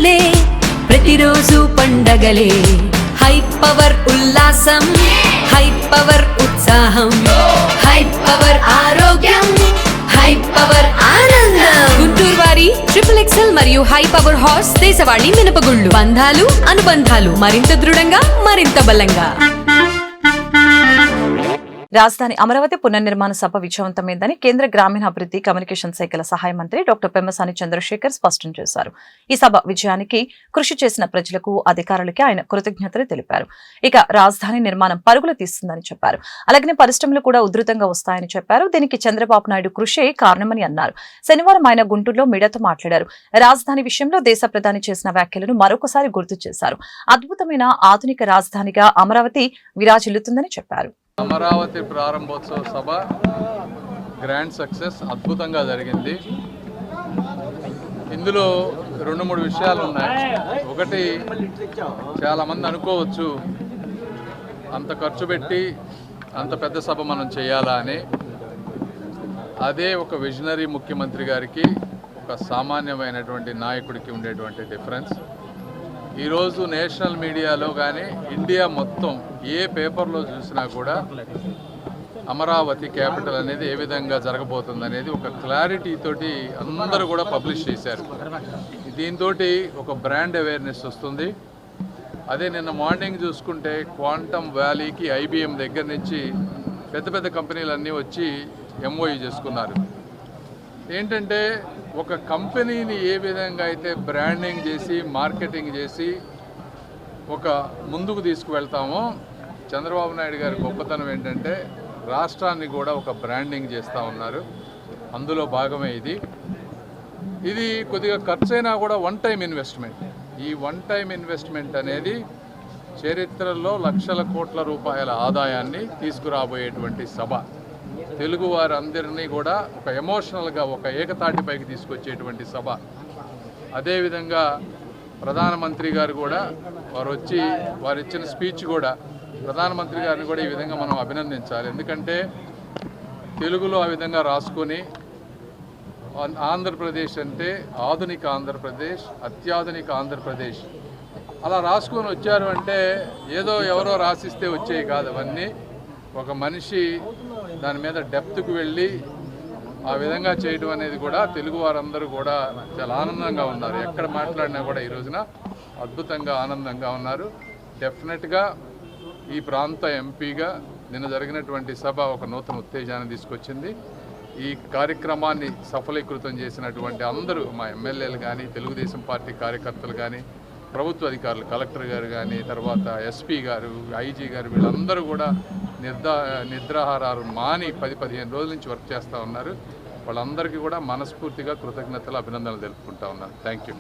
రంగులే ప్రతిరోజు పండగలే high power ఉల్లాసం high power ఉత్సాహం హై పవర్ ఆరోగ్యం హై పవర్ ఆనందం గుంటూరు వారి XXL మరియు హై పవర్ హార్స్ దేశవాళీ మినపగుళ్ళు బంధాలు అనుబంధాలు మరింత దృఢంగా మరింత బలంగా. రాజధాని అమరావతి పునర్నిర్మాణ సభ విజయవంతమైందని కేంద్ర గ్రామీణాభివృద్ధి కమ్యూనికేషన్ శాఖల సహాయ మంత్రి డాక్టర్ పెమ్మసాని చంద్రశేఖర్ స్పష్టం చేశారు. ఈ సభ విజయానికి కృషి చేసిన ప్రజలకు అధికారులకి ఆయన కృతజ్ఞతలు తెలిపారు. ఇక రాజధాని నిర్మాణం పరుగులు తీస్తుందని చెప్పారు. అలాగే పరిశ్రమలు కూడా ఉధృతంగా వస్తాయని చెప్పారు. దీనికి చంద్రబాబు నాయుడు కృషే కారణమని అన్నారు. శనివారం ఆయన గుంటూరులో మీడియాతో మాట్లాడారు. రాజధాని విషయంలో దేశ ప్రధాని చేసిన వ్యాఖ్యలను మరొకసారి గుర్తు చేశారు. అద్భుతమైన ఆధునిక రాజధానిగా అమరావతి విరాజిల్లుతుందని చెప్పారు. అమరావతి ప్రారంభోత్సవ సభ గ్రాండ్ సక్సెస్, అద్భుతంగా జరిగింది. ఇందులో 2-3 విషయాలు ఉన్నాయి. ఒకటి, చాలామంది అనుకోవచ్చు అంత ఖర్చు పెట్టి అంత పెద్ద సభ మనం చేయాలా అని. అదే ఒక విజనరీ ముఖ్యమంత్రి గారికి, ఒక సామాన్యమైనటువంటి నాయకుడికి ఉండేటువంటి డిఫరెన్స్. ఈరోజు నేషనల్ మీడియాలో కానీ ఇండియా మొత్తం ఏ పేపర్లో చూసినా కూడా అమరావతి క్యాపిటల్ అనేది ఏ విధంగా జరగబోతుంది అనేది ఒక క్లారిటీ తోటి అందరూ కూడా పబ్లిష్ చేశారు. దీంతో ఒక బ్రాండ్ అవేర్నెస్ వస్తుంది. అదే నిన్న మార్నింగ్ చూసుకుంటే క్వాంటమ్ వ్యాలీకి IBM దగ్గర నుంచి పెద్ద పెద్ద కంపెనీలన్నీ వచ్చి MOU చేసుకున్నారు. ఏంటంటే ఒక కంపెనీని ఏ విధంగా అయితే బ్రాండింగ్ చేసి మార్కెటింగ్ చేసి ఒక ముందుకు తీసుకువెళ్తామో, చంద్రబాబు నాయుడు గారి గొప్పతనం ఏంటంటే రాష్ట్రాన్ని కూడా ఒక బ్రాండింగ్ చేస్తూ ఉన్నారు. అందులో భాగమే ఇది కొద్దిగా ఖర్చైనా కూడా వన్ టైం ఇన్వెస్ట్మెంట్. ఈ వన్ టైం ఇన్వెస్ట్మెంట్ అనేది చరిత్రలో లక్షల కోట్ల రూపాయల ఆదాయాన్ని తీసుకురాబోయేటువంటి సభ. తెలుగు వారందరినీ కూడా ఒక ఎమోషనల్గా ఒక ఏకతాటిపైకి తీసుకొచ్చేటువంటి సభ. అదేవిధంగా ప్రధానమంత్రి గారు కూడా వారు ఇచ్చిన స్పీచ్ కూడా, ప్రధానమంత్రి గారిని కూడా ఈ విధంగా మనం అభినందించాలి. ఎందుకంటే తెలుగులో ఆ విధంగా రాసుకొని ఆంధ్రప్రదేశ్ అంటే ఆధునిక ఆంధ్రప్రదేశ్, అత్యాధునిక ఆంధ్రప్రదేశ్ అలా రాసుకొని వచ్చారు అంటే ఏదో ఎవరో రాసిస్తే వచ్చేవి కాదు. అవన్నీ ఒక మనిషి దాని మీద డెప్త్కు వెళ్ళి ఆ విధంగా చేయడం అనేది కూడా తెలుగు వారందరూ కూడా చాలా ఆనందంగా ఉన్నారు. ఎక్కడ మాట్లాడినా కూడా ఈ రోజున అద్భుతంగా ఆనందంగా ఉన్నారు. డెఫినెట్గా ఈ ప్రాంత ఎంపీగా నిన్న జరిగినటువంటి సభ ఒక నూతన ఉత్తేజాన్ని తీసుకొచ్చింది. ఈ కార్యక్రమాన్ని సఫలీకృతం చేసినటువంటి అందరూ, మా ఎమ్మెల్యేలు కానీ, తెలుగుదేశం పార్టీ కార్యకర్తలు కానీ, ప్రభుత్వ అధికారులు, కలెక్టర్ గారు కానీ, తర్వాత SP గారు, IG గారు, వీళ్ళందరూ కూడా నిద్రాహారాలు మాని 10-15 రోజుల నుంచి వర్క్ చేస్తూ ఉన్నారు. వాళ్ళందరికీ కూడా మనస్ఫూర్తిగా కృతజ్ఞతలు, అభినందనలు తెలుపుకుంటా ఉన్నాను. Thank you.